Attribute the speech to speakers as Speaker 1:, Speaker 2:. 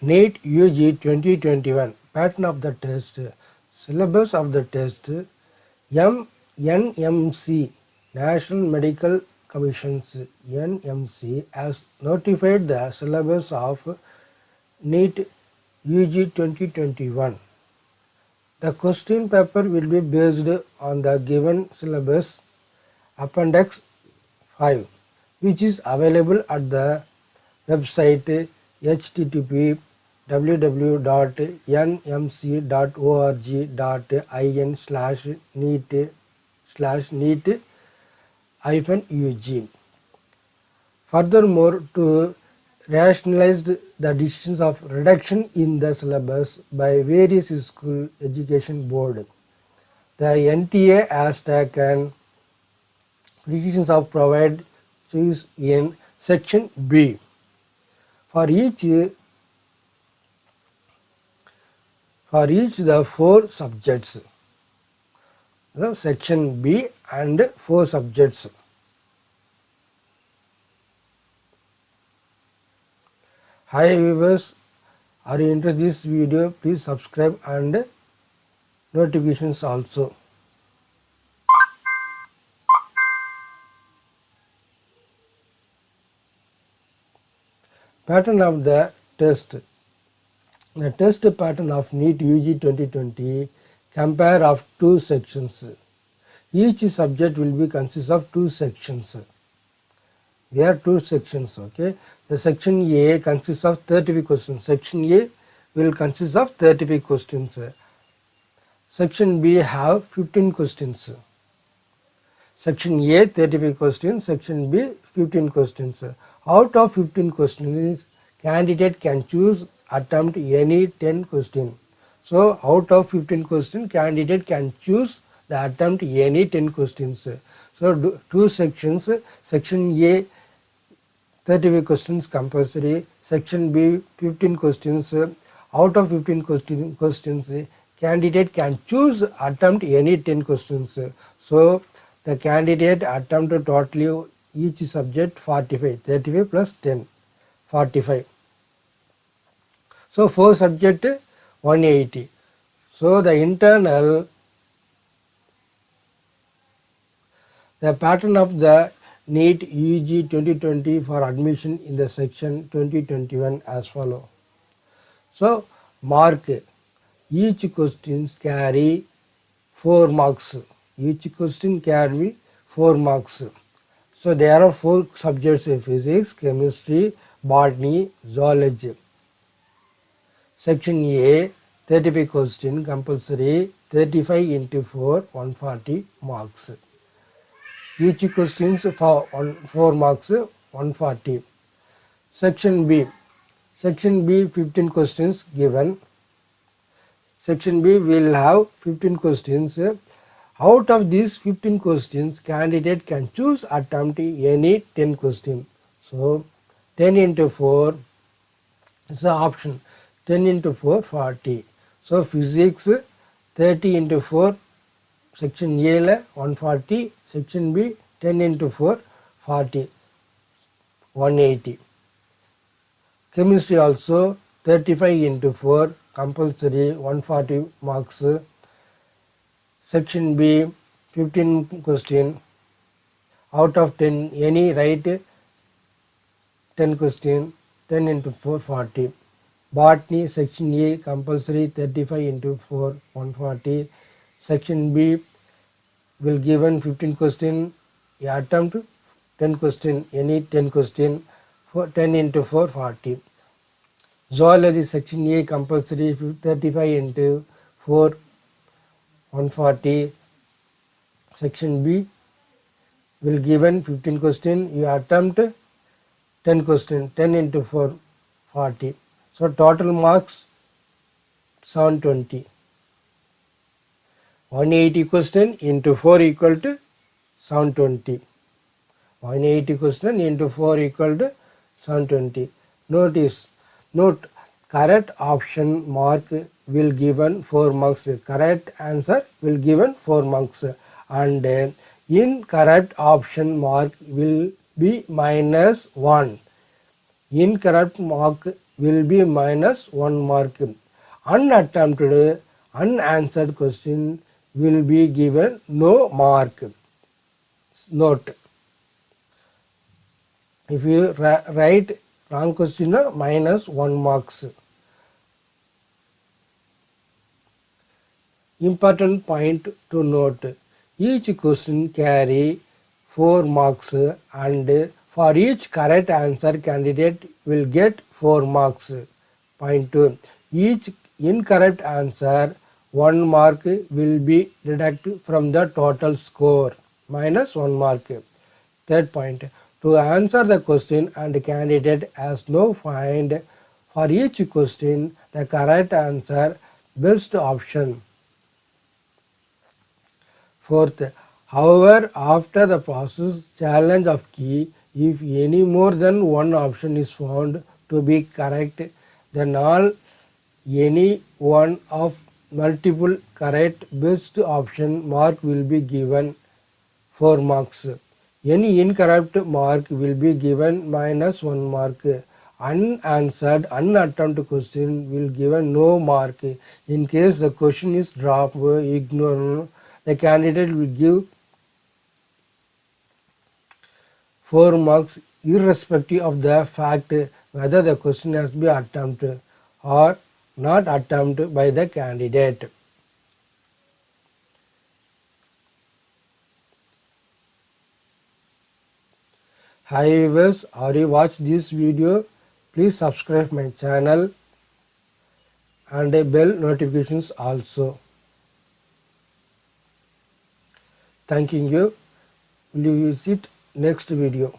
Speaker 1: NEET UG 2021 pattern of the test, syllabus of the test, NMC National Medical Commissions NMC has notified the syllabus of NEET UG 2021. The question paper will be based on the given syllabus Appendix 5, which is available at the website http://nmc.org.in/neet/ug. Furthermore, to rationalize the decisions of reduction in the syllabus by various school education board, the NTA has taken decisions of provide choice in section B. For each the 4 subjects, section B and 4 subjects. Hi viewers, are you interested in this video? Please subscribe and notifications also. Pattern of the test. The test pattern of NEET UG 2020 compare of 2 sections. Each subject will be consist of 2 sections. There are 2 sections. Okay. The section A consists of 35 questions. Section A will consist of 35 questions. Section B have 15 questions. Section A 35 questions, section B 15 questions. Out of 15 questions, candidate can choose attempt any 10 questions. So out of 15 questions, candidate can choose the attempt any 10 questions. So 2 sections, section A 35 questions compulsory, section B 15 questions. Out of 15 questions, candidate can choose attempt any 10 questions. So the candidate attempt totally each subject 45, 35 plus 10, 45. So 4 subject 180. So the internal, the pattern of the NEET UG 2020 for admission in the section 2021 as follow. So mark, each questions carry 4 marks. Each question carry 4 marks. So there are 4 subjects: physics, chemistry, botany, zoology. Section A 35 question compulsory, 35 into 4 140 marks. Each questions for 4 marks 140. Section B 15 questions given. Section B will have 15 questions. Out of these 15 questions, candidate can choose attempt any 10 questions. So 10 into 4 is the option. 10 into 4 40. So physics 30 into 4, section A 140, section B 10 into 4 40, 180. Chemistry also 35 into 4 compulsory 140 marks. Section B 15 question. Out of 10 any write 10 question, 10 into 4 40. Botany section A compulsory 35 into 4 140. Section B will given 15 question, attempt 10 question, any 10 question, 10 into 4 40. Zoology section A compulsory 35 into 4 140. Section B will given 15 question, you attempt 10 question, 10 into 4 40. So total marks 720. 180 question into 4 equal to 720. 180 question into 4 equal to 720. Note correct option mark will given 4 marks. Correct answer will given 4 marks, and incorrect option mark will be -1. Incorrect mark will be minus 1 mark. Unattempted, unanswered question will be given no mark. Note, if you write wrong question, minus 1 marks. Important point to note, each question carry 4 marks and for each correct answer candidate will get 4 marks. Point 2, each incorrect answer 1 mark will be deducted from the total score, minus 1 mark. Third point, to answer the question and candidate has no find for each question the correct answer best option. Fourth, however, after the process challenge of key, if any more than one option is found to be correct, then all any one of multiple correct best option mark will be given 4 marks. Any incorrect mark will be given minus 1 mark. Unanswered, unattempted question will given no mark. In case the question is dropped, ignored, the candidate will give 4 marks irrespective of the fact whether the question has been attempted or not attempted by the candidate. Hi viewers, are you watch this video? Please subscribe my channel and bell notifications also. Thanking you. Will you visit next video?